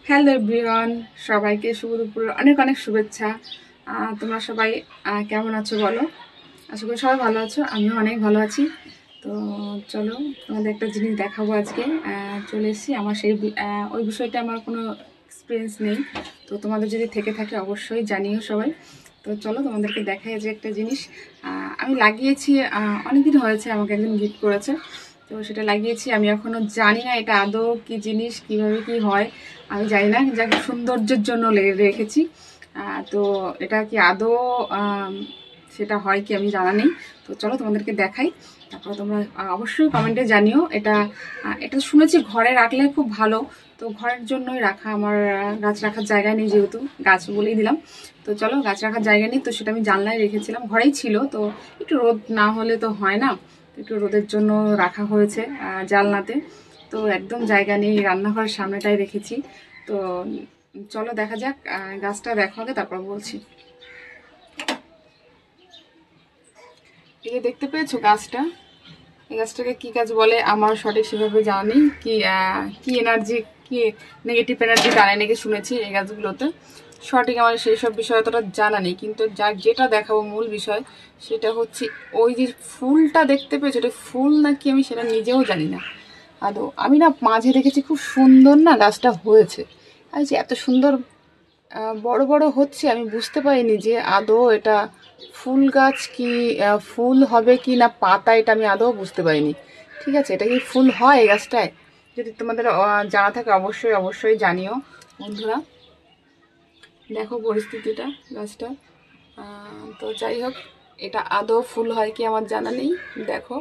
Hello everyone, সবাইকে শুভ দুপুরের অনেক অনেক শুভেচ্ছা। তোমরা সবাই কেমন আছো বলো? আশা করি সবাই ভালো আছো, আমিও অনেক ভালো আছি। তো চলো তোমাদের একটা জিনিস দেখাবো আজকে। চলে এসেছি, আমার সেই ওই বিষয়টা আমার কোনো এক্সপিরিয়েন্স নেই, তো তোমাদের যদি থেকে থাকে অবশ্যই জানিও সবাই। তো চলো তোমাদেরকে দেখাই যে একটা জিনিস আমি লাগিয়েছি। অনেকদিন হয়েছে, আমাকে একজন গিফট করেছে, তো সেটা লাগিয়েছি। আমি এখনও জানি না এটা আদৌ কী জিনিস, কীভাবে কি হয় আমি জানি না, যা সৌন্দর্যের জন্য রেখেছি। তো এটা কি আদৌ সেটা হয় কি আমি জানা নেই। তো চলো তোমাদেরকে দেখাই, তারপর তোমরা অবশ্যই কমেন্টে জানিও। এটা এটা শুনেছি ঘরে রাখলে খুব ভালো, তো ঘরের জন্যই রাখা। আমার গাছ রাখার জায়গা নেই, যেহেতু গাছ বলেই দিলাম। তো চলো, গাছ রাখার জায়গা নেই, তো সেটা আমি জানলায় রেখেছিলাম, ঘরেই ছিল। তো একটু রোদ না হলে তো হয় না, একটু রোদের জন্য রাখা হয়েছে জানলাতে। তো একদম জায়গা নেই, রান্নাঘরের সামনেটাই রেখেছি। তো চলো দেখা যাক, গাছটা দেখো আগে, তারপর বলছি। এই যে দেখতে পেয়েছো গাছটা, এই গাছটাকে কি গাছ বলে আমার সঠিক সেভাবে জানা নেই। কি এনার্জি, কি নেগেটিভ এনার্জি টানে নাকি শুনেছি এই গাছগুলোতে। সঠিক আমার সেই সব বিষয় অতটা জানা নেই, কিন্তু যেটা দেখাবো মূল বিষয় সেটা হচ্ছে ওই যে ফুলটা দেখতে পেয়েছো, এটা ফুল নাকি আমি সেটা নিজেও জানি না আদৌ। আমি না মাঝে দেখেছি খুব সুন্দর না গাছটা হয়েছে, আর যে এত সুন্দর বড় বড় হচ্ছে, আমি বুঝতে পারিনি যে আদৌ এটা ফুল গাছ কি, ফুল হবে কি না পাতা, এটা আমি আদৌ বুঝতে পারিনি। ঠিক আছে, এটা কি ফুল হয় এই গাছটায়? যদি তোমাদের জানা থাকে অবশ্যই অবশ্যই জানিও বন্ধুরা। দেখো পরিস্থিতিটা গাছটা। তো যাই হোক, এটা আদৌ ফুল হয় কি আমার জানা নেই। দেখো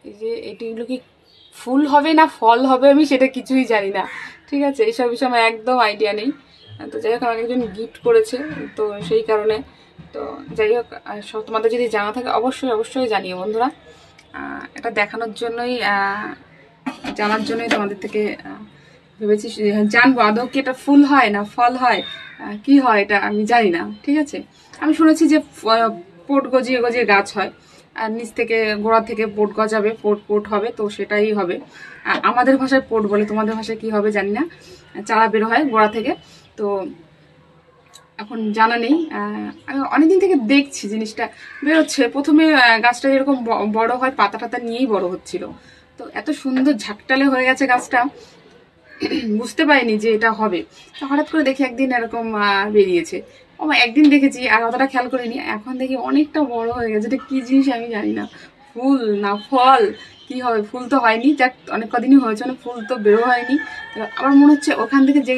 এই যে এটিগুলো কি ফুল হবে না ফল হবে আমি সেটা কিছুই জানি না। ঠিক আছে, এইসব বিষয়ে আমার একদম আইডিয়া নেই। তো যাই হোক, আমাকে একজন গিফট করেছে, তো সেই কারণে। তো যাই হোক, তোমাদের যদি জানা থাকে অবশ্যই অবশ্যই জানিও বন্ধুরা। এটা দেখানোর জন্যই, জানার জন্যই তোমাদের থেকে ভেবেছি জানবো আদৌ কি এটা ফুল হয় না ফল হয়, কি হয় এটা আমি জানি না। ঠিক আছে, আমি শুনেছি যে পোট গজিয়ে গজিয়ে গাছ হয়, আর নিচ থেকে গোড়া থেকে পোট গজাবে, পোট পোট হবে, তো সেটাই হবে। আমাদের ভাষায় পোট বলে, তোমাদের ভাষায় কি হবে জানি না। চারা বের হয় গোড়া থেকে, তো এখন জানা নেই। আমি অনেকদিন থেকে দেখছি জিনিসটা বেরোচ্ছে। প্রথমে গাছটা যেরকম বড় হয় পাতা টাতা নিয়েই বড় হচ্ছিল, তো এত সুন্দর ঝাঁকটালে হয়ে গেছে গাছটা, বুঝতে পারিনি যে এটা হবে। তো হঠাৎ করে দেখি একদিন এরকম বেরিয়েছে। একদিন দেখেছি আর অতটা খেয়াল করিনি, এখন দেখি অনেকটা বড় হয়ে গেছে। এটা কি জিনিস আমি জানি না, ফুল না ফল কি হবে। ফুল তো হয়নি, যাক অনেক কদিনই হয়েছে, মানে ফুল তো বেরো হয়নি। আমার মনে হচ্ছে ওখান থেকে যে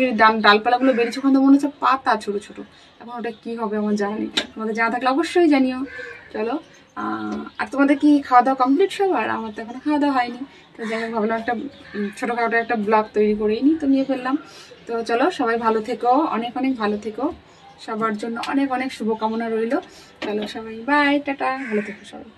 ডালপালাগুলো বেরিয়েছে ওখান থেকে মনে হচ্ছে পাতা ছোট ছোট। এখন ওটা কি হবে আমার জানা নেই, তোমাদের জানা থাকলে অবশ্যই জানিও। চলো, আর তোমাদের কি খাওয়া দাওয়া কমপ্লিট সবার? আমার তো এখনো খাওয়া দাওয়া হয়নি। তো যাই হোক, ভাবলাম একটা ছোটোখাটো একটা ব্লগ তৈরি করেই নিই, তো নিয়ে ফেললাম। তো চলো, সবাই ভালো থেকো, অনেক অনেক ভালো থেকো, সবার জন্য অনেক অনেক শুভকামনা রইল। চলো সবাই বাই, টাটা, ভালো থেকো সবাই।